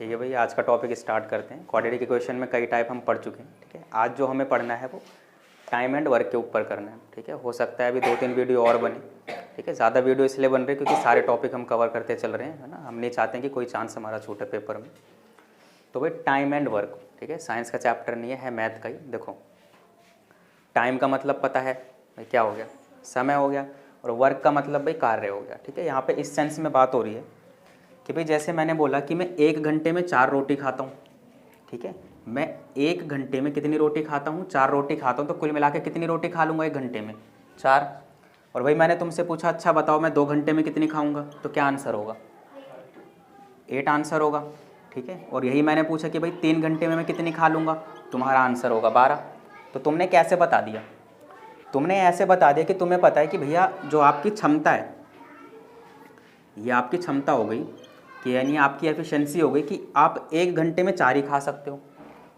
ठीक है भाई, आज का टॉपिक स्टार्ट करते हैं। क्वाड्रेटिक इक्वेशन में कई टाइप हम पढ़ चुके हैं। ठीक है, आज जो हमें पढ़ना है वो टाइम एंड वर्क के ऊपर करना है। ठीक है, हो सकता है अभी 2-3 वीडियो और बने। ठीक है, ज़्यादा वीडियो इसलिए बन रही है क्योंकि सारे टॉपिक हम कवर करते चल रहे हैं, है ना। हम नहीं चाहते हैं कि कोई चांस हमारा छूटे पेपर में। तो भाई टाइम एंड वर्क, ठीक है, साइंस का चैप्टर नहीं है मैथ का ही। देखो, टाइम का मतलब पता है भाई क्या हो गया, समय हो गया, और वर्क का मतलब भाई कार्य हो गया। ठीक है, यहाँ पे इस सेंस में बात हो रही है कि भाई जैसे मैंने बोला कि मैं 1 घंटे में 4 रोटी खाता हूँ। ठीक है, मैं 1 घंटे में कितनी रोटी खाता हूँ, 4 रोटी खाता हूँ, तो कुल मिला के कितनी रोटी खा लूँगा 1 घंटे में, 4। और भाई मैंने तुमसे पूछा अच्छा बताओ मैं 2 घंटे में कितनी खाऊँगा, तो क्या आंसर होगा, 8 आंसर होगा। ठीक है, और यही मैंने पूछा कि भाई 3 घंटे में मैं कितनी खा लूँगा, तुम्हारा आंसर होगा 12। तो तुमने कैसे बता दिया, तुमने ऐसे बता दिया कि तुम्हें पता है कि भैया जो आपकी क्षमता है, ये आपकी क्षमता हो गई कि यानी आपकी एफिशिएंसी हो गई कि आप 1 घंटे में 4 ही खा सकते हो।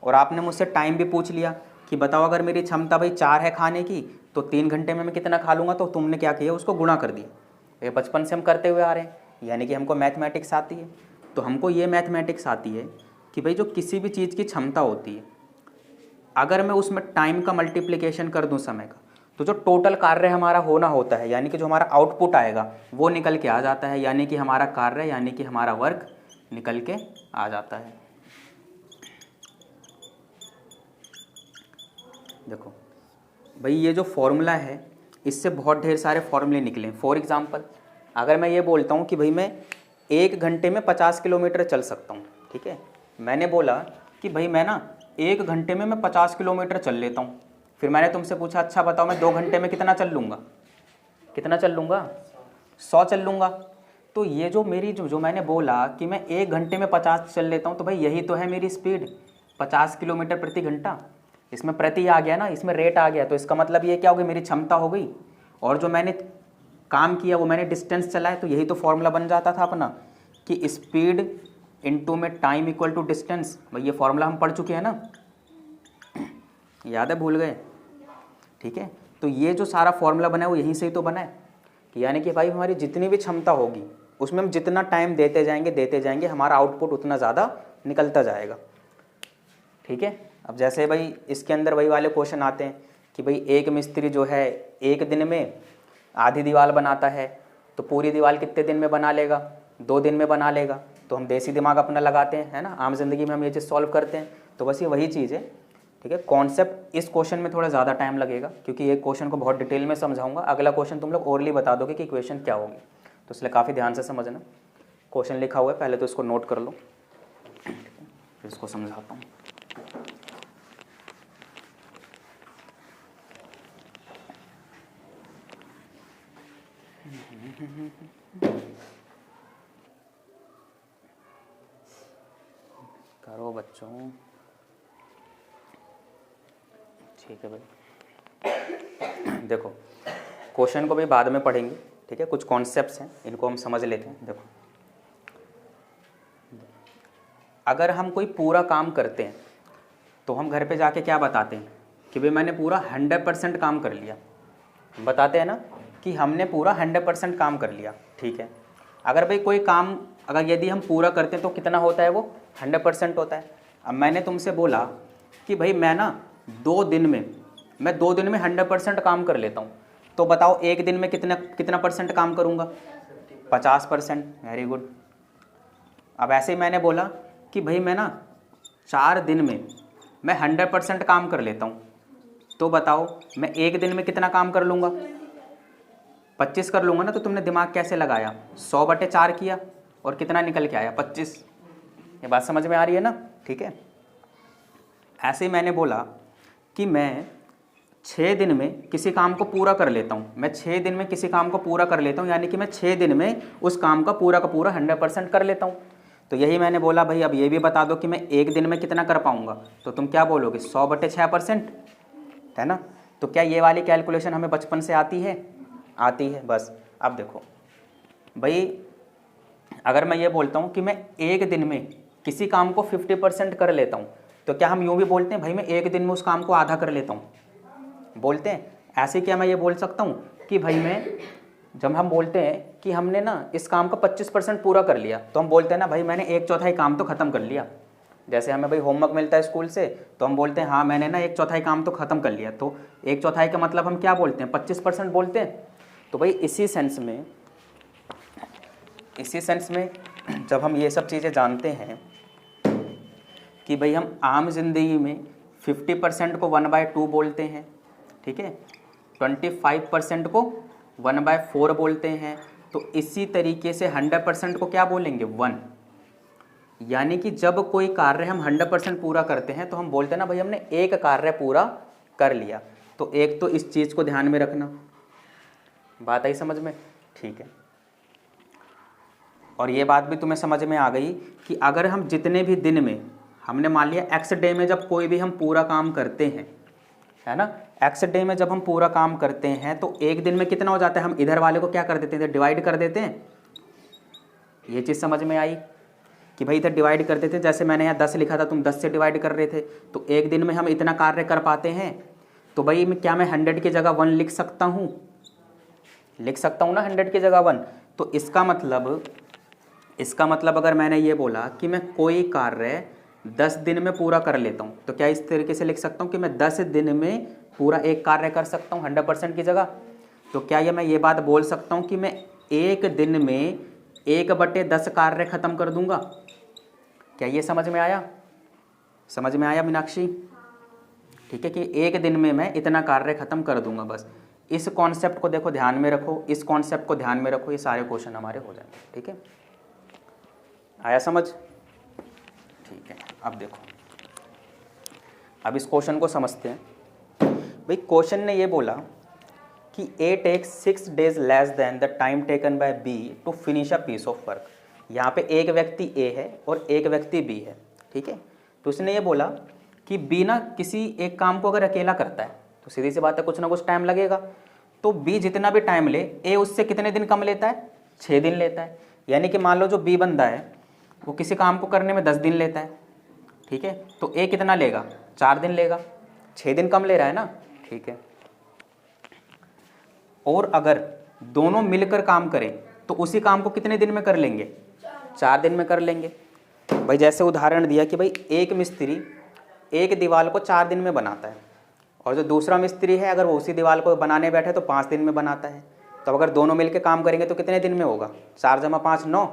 और आपने मुझसे टाइम भी पूछ लिया कि बताओ अगर मेरी क्षमता भाई 4 है खाने की, तो 3 घंटे में मैं कितना खा लूँगा। तो तुमने क्या किया, उसको गुणा कर दिया। ये बचपन से हम करते हुए आ रहे हैं, यानी कि हमको मैथमेटिक्स आती है। तो हमको ये मैथमेटिक्स आती है कि भाई जो किसी भी चीज़ की क्षमता होती है, अगर मैं उसमें टाइम का मल्टीप्लिकेशन कर दूं समय का, तो जो टोटल कार्य हमारा होना होता है, यानी कि जो हमारा आउटपुट आएगा वो निकल के आ जाता है, यानी कि हमारा कार्य यानी कि हमारा वर्क निकल के आ जाता है। देखो भाई ये जो फॉर्मूला है, इससे बहुत ढेर सारे फॉर्मूले निकले। फॉर एग्जांपल अगर मैं ये बोलता हूँ कि भाई मैं 1 घंटे में 50 किलोमीटर चल सकता हूँ। ठीक है, मैंने बोला कि भाई मैं ना 1 घंटे में मैं 50 किलोमीटर चल लेता हूँ। फिर मैंने तुमसे पूछा अच्छा बताओ मैं 2 घंटे में कितना चल लूँगा, कितना चल लूँगा, 100 चल लूँगा। तो ये जो मेरी जो मैंने बोला कि मैं 1 घंटे में 50 चल लेता हूँ, तो भाई यही तो है मेरी स्पीड, 50 किलोमीटर प्रति घंटा। इसमें प्रति आ गया ना, इसमें रेट आ गया, तो इसका मतलब ये क्या हो गई, मेरी क्षमता हो गई। और जो मैंने काम किया वो मैंने डिस्टेंस चलाया, तो यही तो फॉर्मूला बन जाता था अपना कि स्पीड इनटू में टाइम इक्वल टू डिस्टेंस। भाई ये फॉर्मूला हम पढ़ चुके हैं ना, याद है, भूल गए। ठीक है, तो ये जो सारा फॉर्मूला बना है वो यहीं से ही तो बना है कि यानी कि भाई हमारी जितनी भी क्षमता होगी उसमें हम जितना टाइम देते जाएंगे हमारा आउटपुट उतना ज़्यादा निकलता जाएगा। ठीक है, अब जैसे भाई इसके अंदर वही वाले क्वेश्चन आते हैं कि भाई एक मिस्त्री जो है 1 दिन में आधी दीवार बनाता है, तो पूरी दीवार कितने दिन में बना लेगा, 2 दिन में बना लेगा। तो हम देसी दिमाग अपना लगाते हैं, है ना, आम जिंदगी में हम ये चीज़ सॉल्व करते हैं। तो बस ये वही चीज़ है। ठीक है, कॉन्सेप्ट इस क्वेश्चन में थोड़ा ज़्यादा टाइम लगेगा क्योंकि एक क्वेश्चन को बहुत डिटेल में समझाऊंगा। अगला क्वेश्चन तुम लोग ओरली बता दोगे कि इक्वेशन क्या होगी, तो इसलिए काफ़ी ध्यान से समझना। क्वेश्चन लिखा हुआ है, पहले तो इसको नोट कर लो, फिर इसको समझाता हूँ। करो बच्चों, ठीक है भाई। देखो क्वेश्चन को भी बाद में पढ़ेंगे। ठीक है, कुछ कॉन्सेप्ट्स हैं इनको हम समझ लेते हैं। देखो अगर हम कोई पूरा काम करते हैं तो हम घर पे जाके क्या बताते हैं कि भाई मैंने पूरा 100% काम कर लिया। बताते हैं ना कि हमने पूरा 100% काम कर लिया। ठीक है, अगर भाई कोई काम अगर यदि हम पूरा करते हैं तो कितना होता है, वो 100% होता है। अब मैंने तुमसे बोला कि भाई मैं ना 2 दिन में 100% काम कर लेता हूँ, तो बताओ 1 दिन में कितना परसेंट काम करूँगा, 50%। Very good. अब ऐसे ही मैंने बोला कि भाई मैं ना 4 दिन में मैं 100% काम कर लेता हूँ, तो बताओ मैं 1 दिन में कितना काम कर लूँगा, 25 कर लूँगा ना। तो तुमने दिमाग कैसे लगाया, 100/4 किया और कितना निकल के आया, 25। ये बात समझ में आ रही है ना। ठीक है, ऐसे ही मैंने बोला कि मैं 6 दिन में किसी काम को पूरा कर लेता हूँ, मैं 6 दिन में किसी काम को पूरा कर लेता हूँ, यानी कि मैं 6 दिन में उस काम का पूरा 100% कर लेता हूँ। तो यही मैंने बोला भाई अब ये भी बता दो कि मैं 1 दिन में कितना कर पाऊँगा, तो तुम क्या बोलोगे, 100/6%, है ना। तो क्या ये वाली कैलकुलेशन हमें बचपन से आती है, आती है। बस अब देखो भाई अगर मैं ये बोलता हूँ कि मैं 1 दिन में किसी काम को 50% कर लेता हूँ, तो क्या हम यूँ भी बोलते हैं भाई मैं 1 दिन में उस काम को आधा कर लेता हूँ, बोलते हैं ऐसे। क्या मैं ये बोल सकता हूँ कि भाई मैं, जब हम बोलते हैं कि हमने ना इस काम का 25% पूरा कर लिया, तो हम बोलते हैं ना भाई मैंने 1/4 काम तो ख़त्म कर लिया। जैसे हमें भाई होमवर्क मिलता है स्कूल से, तो हम बोलते हैं हाँ मैंने ना 1/4 काम तो ख़त्म कर लिया। तो 1/4 का मतलब हम क्या बोलते हैं, 25% बोलते हैं। तो भाई इसी सेंस में जब हम ये सब चीज़ें जानते हैं कि भाई हम आम जिंदगी में 50% को 1/2 बोलते हैं, ठीक है, 25% को 1/4 बोलते हैं, तो इसी तरीके से 100% को क्या बोलेंगे, 1। यानी कि जब कोई कार्य हम 100% पूरा करते हैं तो हम बोलते हैं ना भाई हमने एक कार्य पूरा कर लिया। तो एक तो इस चीज़ को ध्यान में रखना, बात आई समझ में, ठीक है। और ये बात भी तुम्हें समझ में आ गई कि अगर हम जितने भी दिन में, हमने मान लिया एक्स डे में जब कोई भी हम पूरा काम करते हैं, है ना, एक्स डे में जब हम पूरा काम करते हैं तो एक दिन में कितना हो जाता है, हम इधर वाले को क्या कर देते हैं, डिवाइड कर देते हैं। ये चीज़ समझ में आई कि भाई इधर डिवाइड कर देते हैं। जैसे मैंने यहाँ 10 लिखा था, तुम 10 से डिवाइड कर रहे थे, तो एक दिन में हम इतना कार्य कर पाते हैं। तो भाई क्या मैं 100 की जगह 1 लिख सकता हूँ, लिख सकता हूँ ना 100 की जगह 1। तो इसका मतलब अगर मैंने ये बोला कि मैं कोई कार्य 10 दिन में पूरा कर लेता हूँ, तो क्या इस तरीके से लिख सकता हूँ कि मैं 10 दिन में पूरा एक कार्य कर सकता हूँ 100% की जगह। तो क्या मैं ये बात बोल सकता हूँ कि मैं एक दिन में 1/10 कार्य खत्म कर दूंगा। क्या ये समझ में आया, समझ में आया मीनाक्षी, ठीक है, कि एक दिन में मैं इतना कार्य खत्म कर दूंगा। बस इस कॉन्सेप्ट को देखो, ध्यान में रखो, इस कॉन्सेप्ट को ध्यान में रखो, ये सारे क्वेश्चन हमारे हो जाएंगे, ठीक है। आया समझ, ठीक है। अब देखो, अब इस क्वेश्चन को समझते हैं। भाई क्वेश्चन ने ये बोला कि A takes 6 days less than the time taken by B to finish a piece of work। यहाँ पे एक व्यक्ति A है और एक व्यक्ति B है, ठीक है। तो उसने ये बोला कि B ना किसी एक काम को अगर अकेला करता है तो सीधी सी बात है कुछ ना कुछ टाइम लगेगा। तो B जितना भी टाइम ले, A उससे कितने दिन कम लेता है, 6 दिन लेता है। यानी कि मान लो जो B बंदा है वो किसी काम को करने में 10 दिन लेता है, ठीक है, तो A कितना लेगा, 4 दिन लेगा, 6 दिन कम ले रहा है ना, ठीक है। और अगर दोनों मिलकर काम करें तो उसी काम को कितने दिन में कर लेंगे, 4 दिन में कर लेंगे। भाई जैसे उदाहरण दिया कि भाई एक मिस्त्री एक दीवार को 4 दिन में बनाता है और जो दूसरा मिस्त्री है अगर वो उसी दीवार को बनाने बैठे तो 5 दिन में बनाता है। तो अगर दोनों मिलकर काम करेंगे तो कितने दिन में होगा, 4 × 5 9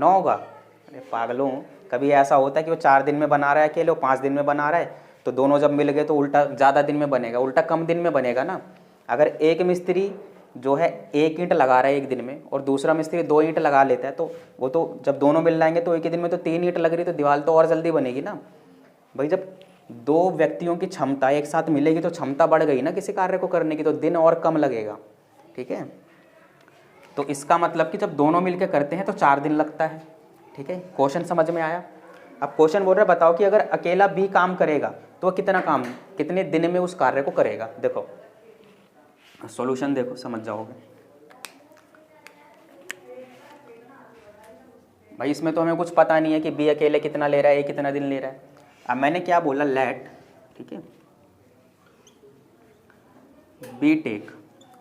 होगा। अरे पागलों, कभी ऐसा होता है कि वो 4 दिन में बना रहा है अकेले, वो 5 दिन में बना रहा है, तो दोनों जब मिल गए तो उल्टा ज़्यादा दिन में बनेगा, उल्टा कम दिन में बनेगा ना। अगर एक मिस्त्री जो है 1 ईंट लगा रहा है एक दिन में और दूसरा मिस्त्री 2 ईंट लगा लेता है, तो वो तो जब दोनों मिल जाएंगे तो एक ही दिन में तो 3 ईंट लग रही, तो दीवार तो और जल्दी बनेगी ना। भाई जब 2 व्यक्तियों की क्षमता एक साथ मिलेगी तो क्षमता बढ़ गई ना किसी कार्य को करने की, तो दिन और कम लगेगा, ठीक है। तो इसका मतलब कि जब दोनों मिलकर करते हैं तो 4 दिन लगता है, ठीक है। क्वेश्चन समझ में आया। अब क्वेश्चन बोल रहा है बताओ कि अगर अकेला B काम करेगा तो वह कितने दिन में उस कार्य को करेगा। देखो सॉल्यूशन देखो, समझ जाओगे। भाई इसमें तो हमें कुछ पता नहीं है कि B अकेले कितना ले रहा है, A कितना दिन ले रहा है। अब मैंने क्या बोला, लेट, ठीक है, B टेक।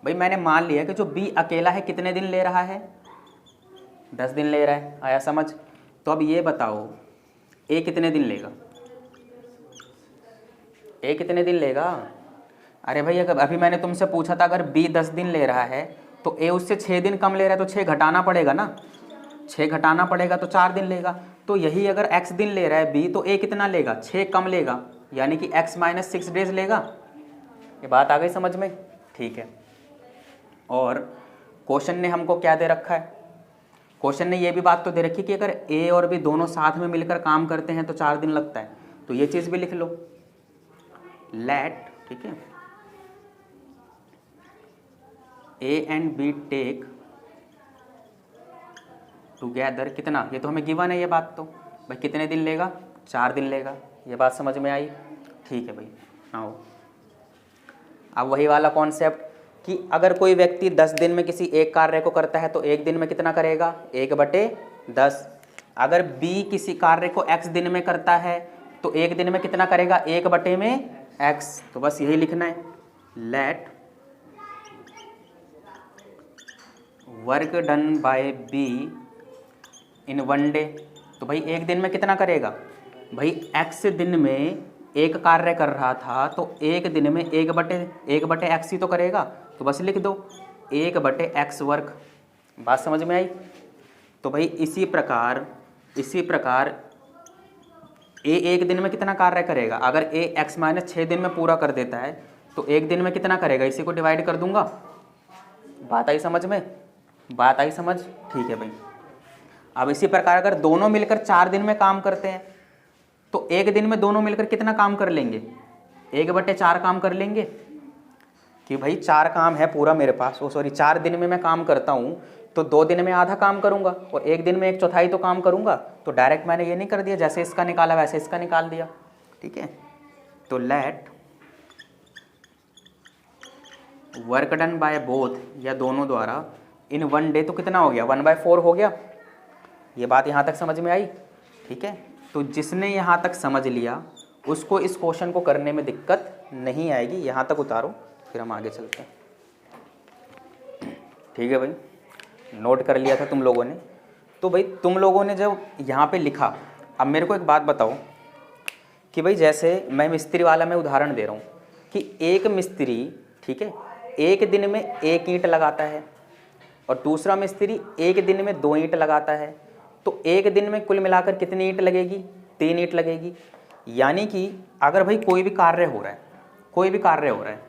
भाई मैंने मान लिया कि जो B अकेला है कितने दिन ले रहा है, 10 दिन ले रहा है। आया समझ। तो अब ये बताओ A कितने दिन लेगा, A कितने दिन लेगा। अरे भाई अगर अभी मैंने तुमसे पूछा था अगर B 10 दिन ले रहा है तो A उससे 6 दिन कम ले रहा है, तो 6 घटाना पड़ेगा ना, 6 घटाना पड़ेगा तो 4 दिन लेगा। तो यही अगर X दिन ले रहा है B तो A कितना लेगा, 6 कम लेगा, यानी कि X - 6 डेज लेगा। ये बात आ गई समझ में, ठीक है। और क्वेश्चन ने हमको क्या दे रखा है, क्वेश्चन ने ये भी बात तो दे रखी कि अगर A और B दोनों साथ में मिलकर काम करते हैं तो 4 दिन लगता है। तो ये चीज़ भी लिख लो, लेट, ठीक है, A and B take together कितना, ये तो हमें गिवन है ये बात, तो भाई कितने दिन लेगा, 4 दिन लेगा। ये बात समझ में आई, ठीक है भाई। आओ अब वही वाला कॉन्सेप्ट कि अगर कोई व्यक्ति 10 दिन में किसी एक कार्य को करता है तो एक दिन में कितना करेगा, 1/10। अगर B किसी कार्य को X दिन में करता है तो एक दिन में कितना करेगा, 1/X। तो बस यही लिखना है, let work done by B in 1 day, तो भाई एक दिन में कितना करेगा, भाई x दिन में एक कार्य कर रहा था तो एक दिन में 1/x ही तो करेगा, तो बस लिख दो 1/x वर्क। बात समझ में आई। तो भाई इसी प्रकार ए एक दिन में कितना कार्य करेगा, अगर ए x-6 दिन में पूरा कर देता है तो एक दिन में कितना करेगा, इसी को डिवाइड कर दूंगा। बात आई समझ में, बात आई समझ, ठीक है भाई। अब इसी प्रकार अगर दोनों मिलकर 4 दिन में काम करते हैं तो एक दिन में दोनों मिलकर कितना काम कर लेंगे, 1/4 काम कर लेंगे। कि भाई 4 काम है पूरा मेरे पास, 4 दिन में मैं काम करता हूँ तो 2 दिन में आधा काम करूँगा और एक दिन में 1/4 तो काम करूँगा। तो डायरेक्ट मैंने ये नहीं कर दिया, जैसे इसका निकाला वैसे इसका निकाल दिया, ठीक है। तो let work done by both, या दोनों द्वारा इन 1 डे, तो कितना हो गया 1/4 हो गया। ये बात यहाँ तक समझ में आई, ठीक है। तो जिसने यहाँ तक समझ लिया उसको इस क्वेश्चन को करने में दिक्कत नहीं आएगी। यहाँ तक उतारो फिर हम आगे चलते हैं, ठीक है भाई। नोट कर लिया था तुम लोगों ने। तो भाई तुम लोगों ने जब यहाँ पे लिखा, अब मेरे को एक बात बताओ कि भाई जैसे मैं मिस्त्री वाला मैं उदाहरण दे रहा हूँ कि एक मिस्त्री, ठीक है, एक दिन में 1 ईंट लगाता है और दूसरा मिस्त्री एक दिन में 2 ईंट लगाता है, तो एक दिन में कुल मिलाकर कितनी ईंट लगेगी, 3 ईंट लगेगी। यानी कि अगर भाई कोई भी कार्य हो रहा है,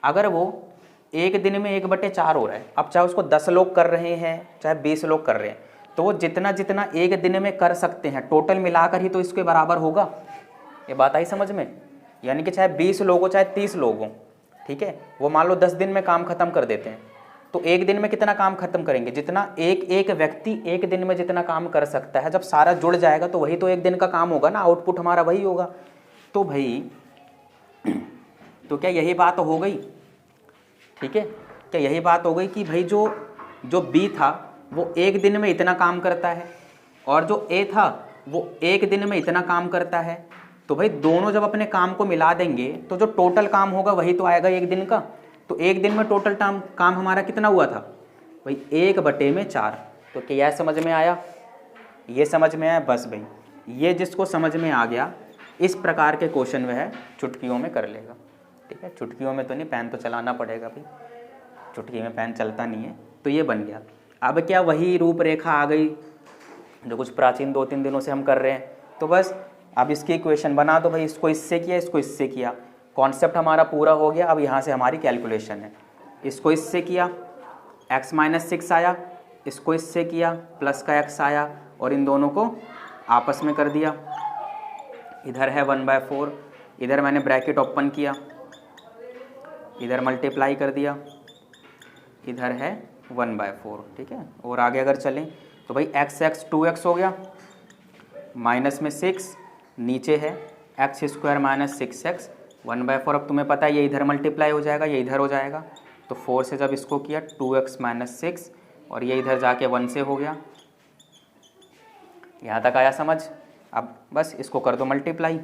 अगर वो एक दिन में 1/4 हो रहा है, अब चाहे उसको 10 लोग कर रहे हैं चाहे 20 लोग कर रहे हैं, तो वो जितना जितना एक दिन में कर सकते हैं टोटल मिलाकर ही तो इसके बराबर होगा। ये बात आई समझ में। यानी कि चाहे 20 लोग हो चाहे 30 लोग हों, ठीक है, वो मान लो 10 दिन में काम खत्म कर देते हैं, तो एक दिन में कितना काम खत्म करेंगे, जितना एक व्यक्ति एक दिन में जितना काम कर सकता है, जब सारा जुड़ जाएगा तो वही तो एक दिन का काम होगा ना, आउटपुट हमारा वही होगा। तो भाई तो क्या यही बात हो गई, ठीक है, क्या यही बात हो गई कि भाई जो बी था वो एक दिन में इतना काम करता है और जो ए था वो एक दिन में इतना काम करता है। तो भाई दोनों जब अपने काम को मिला देंगे तो जो टोटल काम होगा वही तो आएगा एक दिन का। तो एक दिन में टोटल काम हमारा कितना हुआ था भाई 1/4। तो क्या यह समझ में आया, ये समझ में आया। बस भाई ये जिसको समझ में आ गया इस प्रकार के क्वेश्चन वह चुटकियों में कर लेगा, ठीक है। चुटकियों में तो नहीं, पेन तो चलाना पड़ेगा भाई, चुटकी में पेन चलता नहीं है। तो ये बन गया। अब क्या वही रूपरेखा आ गई जो कुछ प्राचीन 2-3 दिनों से हम कर रहे हैं। तो बस अब इसकी इक्वेशन बना दो भाई, इसको इससे किया इसको इससे किया, कॉन्सेप्ट हमारा पूरा हो गया। अब यहाँ से हमारी कैलकुलेशन है, इसको इससे किया x-6 आया, इसको इससे किया प्लस का x आया और इन दोनों को आपस में कर दिया। इधर है 1/4, इधर मैंने ब्रैकेट ओपन किया, इधर मल्टीप्लाई कर दिया, इधर है 1/4, ठीक है। और आगे अगर चलें तो भाई x 2x हो गया, माइनस में 6, नीचे है x² - 6x 1/4। अब तुम्हें पता है ये इधर मल्टीप्लाई हो जाएगा, ये इधर हो जाएगा, तो 4 से जब इसको किया 2x - 6 और ये इधर जाके 1 से हो गया। यहाँ तक आया समझ। अब बस इसको कर दो मल्टीप्लाई,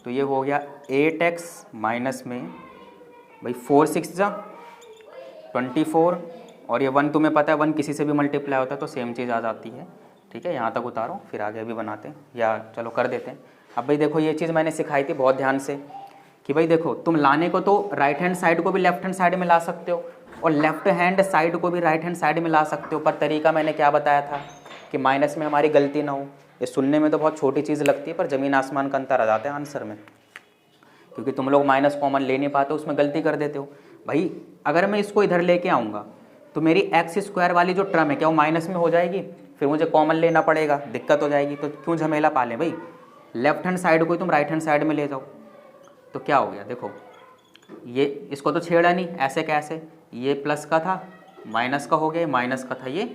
तो ये हो गया 8x माइनस में भाई 4 6 जा 24 और ये 1 तुम्हें पता है 1 किसी से भी मल्टीप्लाई होता है तो सेम चीज़ आ जाती है, ठीक है। यहाँ तक उतारो फिर आगे भी बनाते हैं, या चलो कर देते हैं। अब भाई देखो ये चीज़ मैंने सिखाई थी बहुत ध्यान से कि भाई देखो तुम लाने को तो राइट हैंड साइड को भी लेफ्ट हैंड साइड में ला सकते हो और लेफ्ट हैंड साइड को भी राइट हैंड साइड में ला सकते हो, पर तरीका मैंने क्या बताया था कि माइनस में हमारी गलती ना हो। ये सुनने में तो बहुत छोटी चीज़ लगती है पर ज़मीन आसमान का अंतर आ जाता है आंसर में, क्योंकि तुम लोग माइनस कॉमन ले नहीं पाते, उसमें गलती कर देते हो। भाई अगर मैं इसको इधर लेके आऊँगा तो मेरी x² वाली जो टर्म है क्या वो माइनस में हो जाएगी, फिर मुझे कॉमन लेना पड़ेगा, दिक्कत हो जाएगी। तो क्यों झमेला पालें भाई, लेफ्ट हैंड साइड को तुम राइट हैंड साइड में ले जाओ। तो क्या हो गया देखो, ये इसको तो छेड़ा नहीं, ऐसे कैसे, ये प्लस का था माइनस का हो गया, माइनस का था ये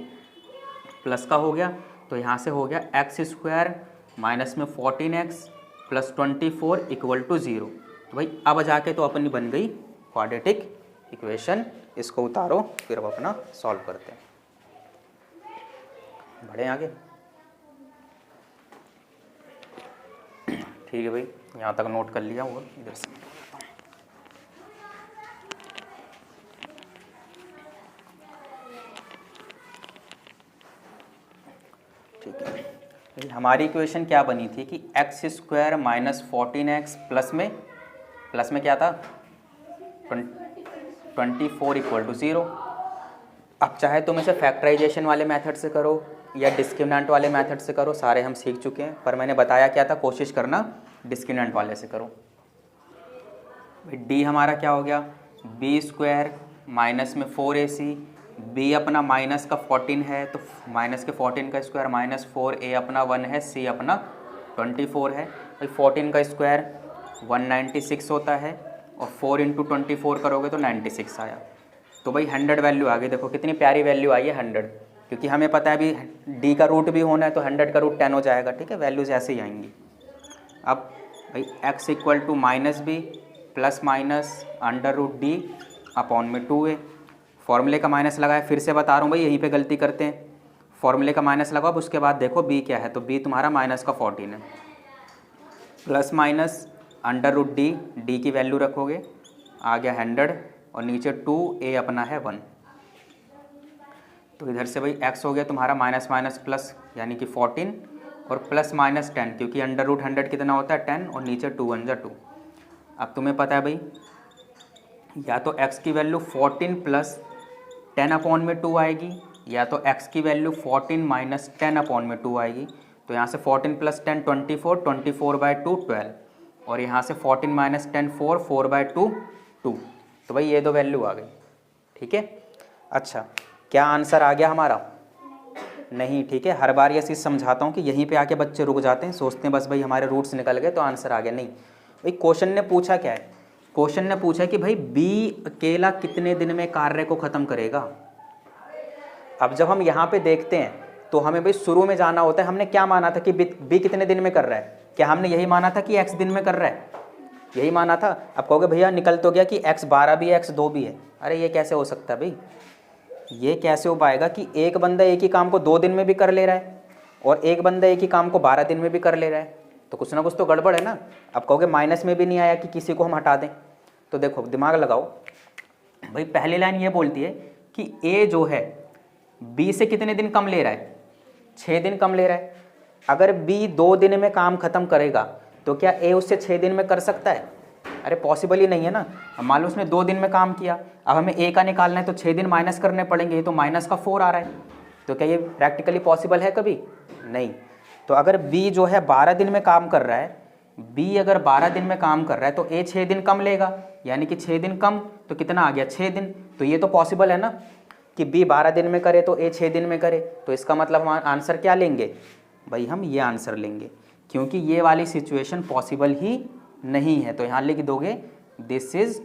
प्लस का हो गया, तो यहाँ से हो गया x² माइनस में 14x प्लस 24 = 0। तो भाई अब जाके तो अपनी बन गई क्वाड्रेटिक इक्वेशन। इसको उतारो फिर अब अपना सॉल्व करते हैं, बढ़े आगे। ठीक है भाई, यहाँ तक नोट कर लिया। और इधर से ठीक है, हमारी इक्वेशन क्या बनी थी कि x² माइनस 14x प्लस में क्या था 24 इक्वल टू 0। अब चाहे तुम इसे फैक्टराइजेशन वाले मेथड से करो या डिस्क्रिमिनेंट वाले मेथड से करो, सारे हम सीख चुके हैं, पर मैंने बताया क्या था, कोशिश करना डिस्क्रिमिनेंट वाले से करो। डी हमारा क्या हो गया, b² माइनस में 4ac, b अपना माइनस का 14 है तो माइनस के 14 का स्क्वायर माइनस 4a अपना 1 है, c अपना 24 है। भाई 14 का स्क्वायर 196 होता है और 4 इंटू 24 करोगे तो 96 आया। तो भाई 100 वैल्यू आ गई, देखो कितनी प्यारी वैल्यू आई है 100, क्योंकि हमें पता है अभी d का रूट भी होना है तो 100 का रूट 10 हो जाएगा। ठीक है, वैल्यूज ऐसे ही आएंगी। अब भाई x equal to minus B plus minus under root D upon में 2a, फॉर्मूले का माइनस लगाया, फिर से बता रहा हूँ भाई यहीं पे गलती करते हैं, फॉर्मूले का माइनस लगाओ, अब उसके बाद देखो b क्या है, तो b तुम्हारा माइनस का 14 है, plus minus under root D, D की वैल्यू रखोगे, आ गया 100 और नीचे 2a अपना है 1। तो इधर से भाई x हो गया तुम्हारा माइनस माइनस प्लस यानी कि 14 और प्लस माइनस 10, क्योंकि अंडर रूट 100 कितना होता है 10 और नीचे 2 1 जा 2। अब तुम्हें पता है भाई या तो x की वैल्यू 14 प्लस 10 अपॉन में 2 आएगी, या तो x की वैल्यू 14 माइनस 10 अपॉन में 2 आएगी। तो यहाँ से 14 प्लस 10 24, 24 बाई 2 12, और यहाँ से 14 माइनस 10 4, 4 बाई 2 2। तो भाई ये दो वैल्यू आ गई। ठीक है, अच्छा क्या आंसर आ गया हमारा? नहीं। ठीक है, हर बार ये चीज़ समझाता हूँ कि यहीं पे आके बच्चे रुक जाते हैं, सोचते हैं बस भाई हमारे रूट्स निकल गए तो आंसर आ गया। नहीं भाई, क्वेश्चन ने पूछा क्या है, क्वेश्चन ने पूछा कि भाई b अकेला कितने दिन में कार्य को ख़त्म करेगा। अब जब हम यहाँ पे देखते हैं तो हमें भाई शुरू में जाना होता है, हमने क्या माना था कि b कितने दिन में कर रहा है, क्या हमने यही माना था कि x दिन में कर रहा है, यही माना था। अब कहोगे भैया निकल तो गया कि x 12 भी है x 2 भी है। अरे ये कैसे हो सकता है भाई, ये कैसे हो पाएगा कि एक बंदा एक ही काम को 2 दिन में भी कर ले रहा है और एक बंदा एक ही काम को 12 दिन में भी कर ले रहा है, तो कुछ ना कुछ तो गड़बड़ है ना। अब कहोगे माइनस में भी नहीं आया कि किसी को हम हटा दें, तो देखो दिमाग लगाओ भाई, पहली लाइन ये बोलती है कि a जो है b से कितने दिन कम ले रहा है, 6 दिन कम ले रहा है। अगर b 2 दिन में काम खत्म करेगा तो क्या a उससे 6 दिन में कर सकता है? अरे पॉसिबल ही नहीं है ना। मान लो उसने 2 दिन में काम किया, अब हमें a का निकालना है तो 6 दिन माइनस करने पड़ेंगे, तो माइनस का 4 आ रहा है, तो क्या ये प्रैक्टिकली पॉसिबल है कभी? नहीं। तो अगर b जो है 12 दिन में काम कर रहा है, b अगर 12 दिन में काम कर रहा है तो a 6 दिन कम लेगा, यानी कि 6 दिन कम तो कितना आ गया 6 दिन। तो ये तो पॉसिबल है ना कि b 12 दिन में करे तो a 6 दिन में करे, तो इसका मतलब हम आंसर क्या लेंगे भाई, हम ये आंसर लेंगे, क्योंकि ये वाली सिचुएशन पॉसिबल ही नहीं है। तो यहाँ लिख दोगे दिस इज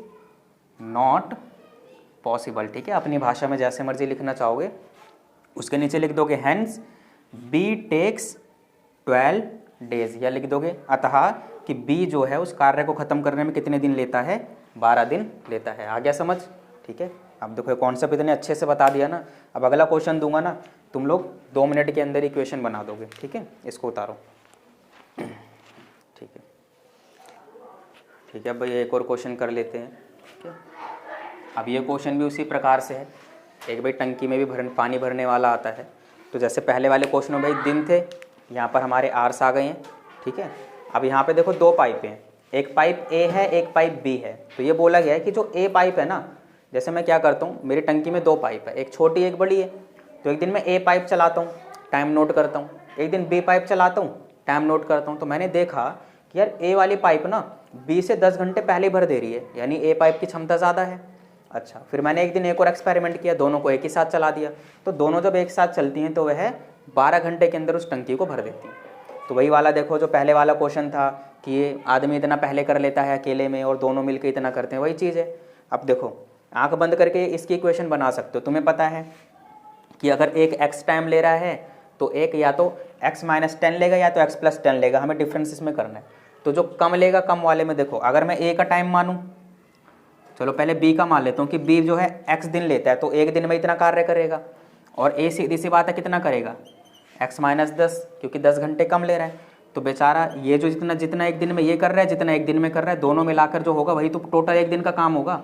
नॉट पॉसिबल। ठीक है, अपनी भाषा में जैसे मर्जी लिखना चाहोगे, उसके नीचे लिख दोगे हैंस b टेक्स 12 डेज, या लिख दोगे अतः कि b जो है उस कार्य को ख़त्म करने में कितने दिन लेता है, 12 दिन लेता है। आ गया समझ? ठीक है, अब देखो कॉन्सेप्ट इतने अच्छे से बता दिया ना। अब अगला क्वेश्चन दूंगा ना, तुम लोग 2 मिनट के अंदर इक्वेशन बना दोगे। ठीक है, इसको उतारो। ठीक है, ठीक है भाई, एक और क्वेश्चन कर लेते हैं। ठीक है, अब ये क्वेश्चन भी उसी प्रकार से है। एक भाई टंकी में भी पानी भरने वाला आता है, तो जैसे पहले वाले क्वेश्चन में भाई दिन थे, यहाँ पर हमारे आर्स आ गए हैं। ठीक है, अब यहाँ पे देखो 2 पाइप हैं, एक पाइप A है एक पाइप B है। तो ये बोला गया है कि जो A पाइप है ना, जैसे मैं क्या करता हूँ, मेरी टंकी में 2 पाइप है, एक छोटी एक बड़ी है, तो एक दिन मैं A पाइप चलाता हूँ, टाइम नोट करता हूँ, एक दिन B पाइप चलाता हूँ, टाइम नोट करता हूँ। तो मैंने देखा कि यार A वाली पाइप ना B से 10 घंटे पहले भर दे रही है, यानी A पाइप की क्षमता ज़्यादा है। अच्छा, फिर मैंने एक दिन एक और एक्सपेरिमेंट किया, दोनों को एक ही साथ चला दिया, तो दोनों जब एक साथ चलती हैं तो वह 12 घंटे के अंदर उस टंकी को भर देती हैं। तो वही वाला देखो जो पहले वाला क्वेश्चन था कि ये आदमी इतना पहले कर लेता है अकेले में और दोनों मिलकर इतना करते हैं, वही चीज़ है। अब देखो आंख बंद करके इसकी इक्वेशन बना सकते हो। तुम्हें पता है कि अगर एक x टाइम ले रहा है तो एक या तो x माइनस 10 लेगा या तो x प्लस 10 लेगा, हमें डिफरेंस इसमें करना है। तो जो कम लेगा कम वाले में देखो, अगर मैं a का टाइम मानूँ, चलो पहले b का मान लेता हूँ कि b जो है x दिन लेता है, तो एक दिन में इतना कार्य करेगा, और a सीधी सी बात है कितना करेगा x माइनस 10, क्योंकि 10 घंटे कम ले रहा है। तो बेचारा ये जो जितना एक दिन में ये कर रहा है, जितना एक दिन में कर रहा है, दोनों मिलाकर जो होगा वही तो टोटल एक दिन का काम होगा।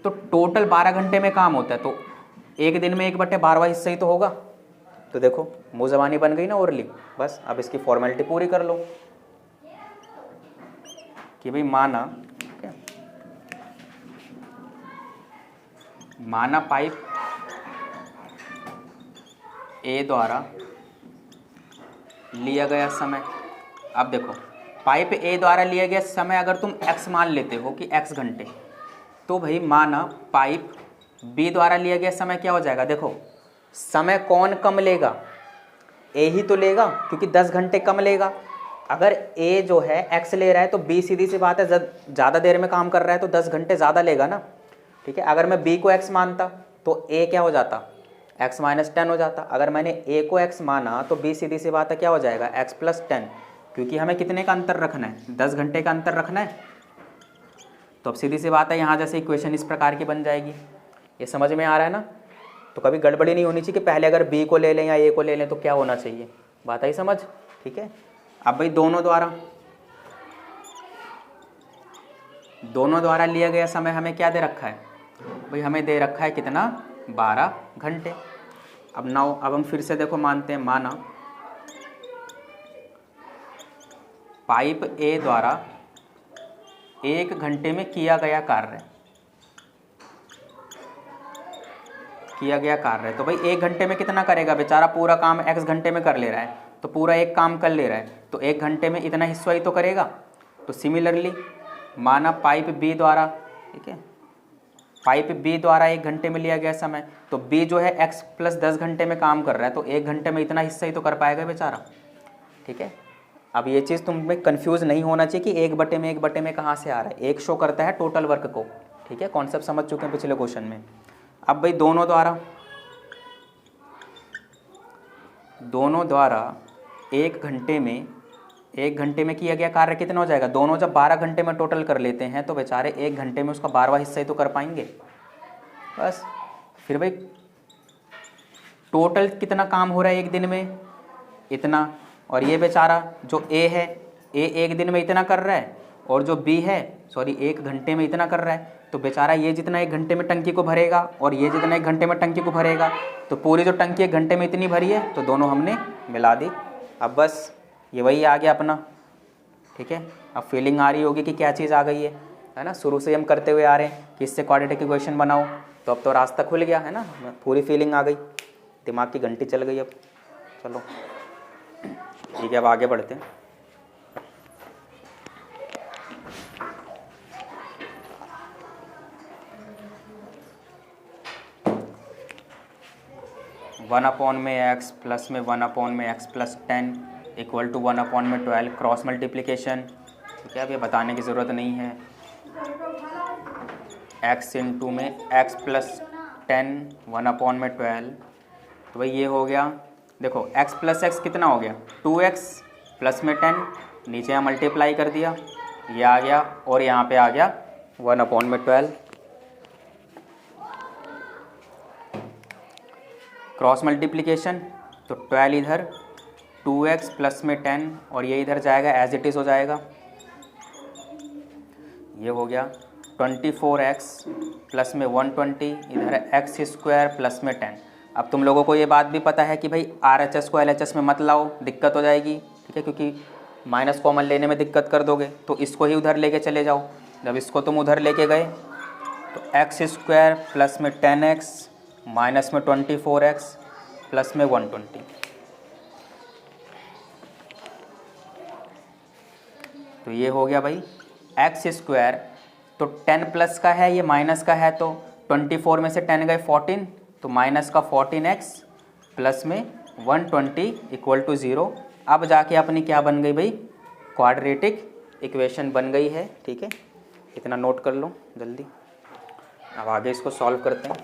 तो टोटल 12 घंटे में काम होता है, तो एक दिन में 1/12 हिस्सा ही तो होगा। तो देखो मुँह ज़बानी बन गई ना ओरली। बस अब इसकी फॉर्मेलिटी पूरी कर लो कि भाई माना, ठीक है, माना पाइप ए द्वारा लिया गया समय। अब देखो पाइप ए द्वारा लिया गया समय अगर तुम x मान लेते हो कि x घंटे, तो भाई माना पाइप बी द्वारा लिया गया समय क्या हो जाएगा। देखो समय कौन कम लेगा, ए ही तो लेगा क्योंकि 10 घंटे कम लेगा। अगर ए जो है x ले रहा है तो b सीधी सी बात है ज़्यादा देर में काम कर रहा है तो 10 घंटे ज़्यादा लेगा ना, ठीक है। अगर मैं b को x मानता तो a क्या हो जाता, x माइनस 10 हो जाता। अगर मैंने a को x माना तो b सीधी सी बात है क्या हो जाएगा, x प्लस 10, क्योंकि हमें कितने का अंतर रखना है, 10 घंटे का अंतर रखना है। तो अब सीधी सी बात है यहाँ जैसे इक्वेशन इस प्रकार की बन जाएगी। ये समझ में आ रहा है ना। तो कभी गड़बड़ी नहीं होनी चाहिए कि पहले अगर b को ले लें या a को ले लें तो क्या होना चाहिए, बात आई समझ, ठीक है। अब भाई दोनों द्वारा लिया गया समय हमें क्या दे रखा है भाई, हमें दे रखा है कितना, 12 घंटे। अब हम फिर से देखो मानते हैं, माना पाइप ए द्वारा 1 घंटे में किया गया कार्य तो भाई 1 घंटे में कितना करेगा बेचारा, पूरा काम x घंटे में कर ले रहा है तो पूरा एक काम कर ले रहा है तो 1 घंटे में इतना हिस्सा ही तो करेगा। तो सिमिलरली माना पाइप बी द्वारा, ठीक है, पाइप बी द्वारा 1 घंटे में लिया गया समय, तो बी जो है x प्लस 10 घंटे में काम कर रहा है तो 1 घंटे में इतना हिस्सा ही तो कर पाएगा बेचारा, ठीक है। अब ये चीज़ तुम्हें कंफ्यूज नहीं होना चाहिए कि 1/1 कहाँ से आ रहा है, एक शो करता है टोटल वर्क को, ठीक है। कॉन्सेप्ट समझ चुके हैं पिछले क्वेश्चन में। अब भाई दोनों द्वारा 1 घंटे में किया गया कार्य कितना हो जाएगा, दोनों जब 12 घंटे में टोटल कर लेते हैं तो बेचारे 1 घंटे में उसका 12वां हिस्सा ही तो कर पाएंगे। बस फिर भाई टोटल कितना काम हो रहा है एक दिन में, इतना, और ये बेचारा जो ए है, ए 1 दिन में इतना कर रहा है और जो बी है 1 घंटे में इतना कर रहा है। तो बेचारा ये जितना 1 घंटे में टंकी को भरेगा और ये जितना 1 घंटे में टंकी को भरेगा, तो पूरी जो टंकी 1 घंटे में इतनी भरी है तो दोनों हमने मिला दी। अब बस ये वही आ गया अपना, ठीक है। अब फीलिंग आ रही होगी कि क्या चीज़ आ गई है ना। शुरू से हम करते हुए आ रहे हैं कि इससे क्वाड्रेटिक इक्वेशन बनाओ, तो अब तो रास्ता खुल गया है ना, पूरी फीलिंग आ गई, दिमाग की घंटी चल गई। अब चलो ठीक है, अब आगे बढ़ते हैं। वन अपॉन में x प्लस में 1 अपॉन में x plus 10 equal to 1 upon में 12 क्रॉस मल्टीप्लिकेशन, ठीक है। अब ये बताने की ज़रूरत नहीं है। x इंटू में x प्लस 10 1 अपॉन में 12, तो भाई ये हो गया। देखो x प्लस x कितना हो गया, 2x प्लस में 10, नीचे यहाँ मल्टीप्लाई कर दिया, ये आ गया और यहाँ पे आ गया 1 अपॉन में 12। क्रॉस मल्टीप्लिकेशन तो 12 इधर, 2x प्लस में 10 और ये इधर जाएगा, एज इट इज़ हो जाएगा। ये हो गया 24x प्लस में 120, इधर है x स्क्वायर प्लस में 10। अब तुम लोगों को ये बात भी पता है कि भाई RHS को LHS में मत लाओ, दिक्कत हो जाएगी, ठीक है, क्योंकि माइनस कॉमन लेने में दिक्कत कर दोगे, तो इसको ही उधर लेके चले जाओ। जब इसको तुम उधर लेके गए तो x स्क्वायर प्लस में 10x माइनस में 24x प्लस में 120, तो ये हो गया भाई x स्क्वायर, तो 10 प्लस का है, ये माइनस का है, तो 24 में से 10 गए 14, तो माइनस का 14x प्लस में 120 इक्वल टू 0। अब जाके अपनी क्या बन गई भाई, क्वाड्रेटिक इक्वेशन बन गई है, ठीक है। इतना नोट कर लो जल्दी। अब आगे इसको सॉल्व करते हैं।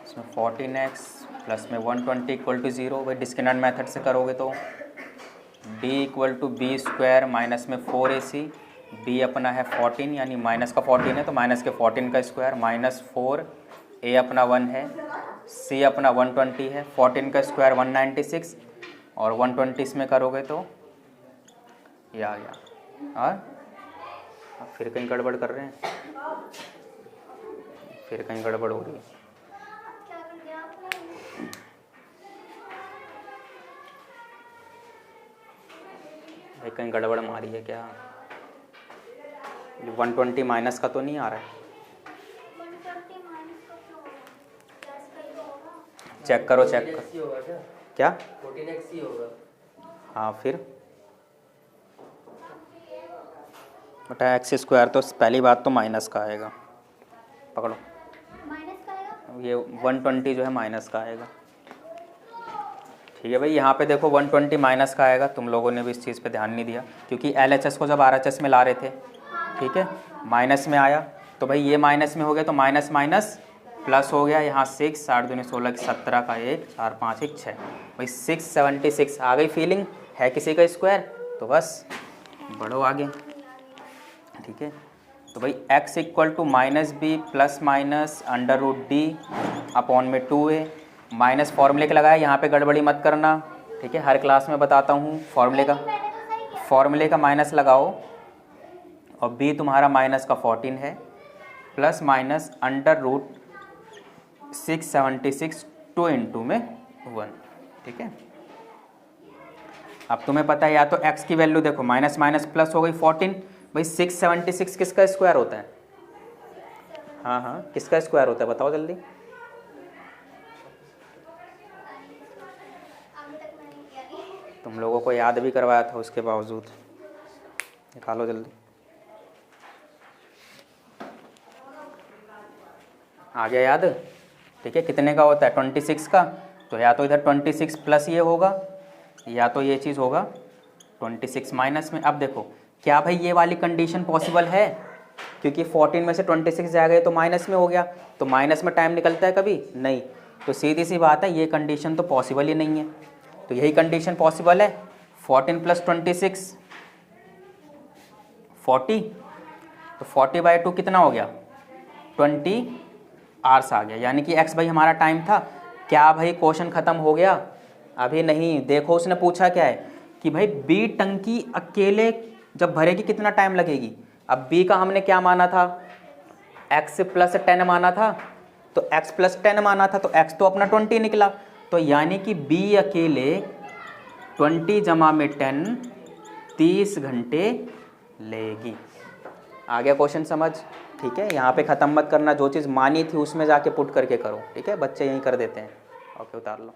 इसमें 14x प्लस में 120 इक्वल टू 0, भाई डिस्क्रिमिनेंट मेथड से करोगे तो b equal to B square minus में 4ac, b अपना है 14 यानी माइनस का 14 है तो माइनस के 14 का स्क्वायर माइनस 4, a अपना 1 है, c अपना 120 है, 14 का स्क्वायर 196 और 120 इसमें करोगे तो ये आ गया, और फिर कहीं गड़बड़ कर रहे हैं, फिर कहीं गड़बड़ हो रही है। भाई कहीं गड़बड़ मारी है क्या? 120 माइनस का तो नहीं आ रहा है? चेक करो, चेक करो। क्या 14x ही होगा? हाँ फिर बटा एक्स स्क्वायर, तो पहली बात तो माइनस का आएगा, पकड़ो माइनस का आएगा। ये 120 जो है माइनस का आएगा। ठीक है भाई, यहाँ पे देखो 120 माइनस का आएगा। तुम लोगों ने भी इस चीज़ पे ध्यान नहीं दिया, क्योंकि LHS को जब RHS में ला रहे थे, ठीक है, माइनस में आया तो भाई ये माइनस में हो गया, तो माइनस माइनस प्लस हो गया। यहाँ 6 8 दूनी 16 17 का 1 4 5 1 6, भाई 676 आ गई। फीलिंग है किसी का स्क्वायर? तो बस बढ़ो आगे। ठीक है, तो भाई x equal to -b plus minus √d upon में 2a। माइनस फॉर्मूले का लगाया, यहाँ पे गड़बड़ी मत करना, ठीक है, हर क्लास में बताता हूँ। फॉर्मूले का माइनस लगाओ, और b तुम्हारा माइनस का 14 है, प्लस माइनस √676 2 इंटू में 1। ठीक है, अब तुम्हें पता है या तो x की वैल्यू देखो, माइनस माइनस प्लस हो गई 14। भाई 676 किसका स्क्वायर होता है? हाँ हाँ, किसका स्क्वायर होता है बताओ जल्दी। तुम लोगों को याद भी करवाया था, उसके बावजूद निकालो जल्दी। आ गया याद? ठीक है, कितने का होता है? 26 का। तो या तो इधर 26 प्लस ये होगा, या तो ये चीज़ होगा 26 माइनस में। अब देखो क्या भाई ये वाली कंडीशन पॉसिबल है? क्योंकि 14 में से 26 जाएगा तो माइनस में हो गया, तो माइनस में टाइम निकलता है कभी नहीं। तो सीधी सी बात है, ये कंडीशन तो पॉसिबल ही नहीं है। तो यही कंडीशन पॉसिबल है, 14 प्लस 26 40। तो 40/2 कितना हो गया? 20 आवर्स आ गया, यानी कि x भाई हमारा टाइम था। क्या भाई क्वेश्चन ख़त्म हो गया? अभी नहीं। देखो उसने पूछा क्या है कि भाई b टंकी अकेले जब भरेगी कितना टाइम लगेगी। अब b का हमने क्या माना था? x प्लस 10 माना था, तो x प्लस 10 माना था, तो x तो अपना 20 निकला। तो यानी कि b अकेले 20 जमा में 10 30 घंटे लेगी। आ गया क्वेश्चन समझ? ठीक है, यहाँ पे ख़त्म मत करना, जो चीज़ मानी थी उसमें जाके पुट करके करो। ठीक है, बच्चे यहीं कर देते हैं। ओके, उतार लो।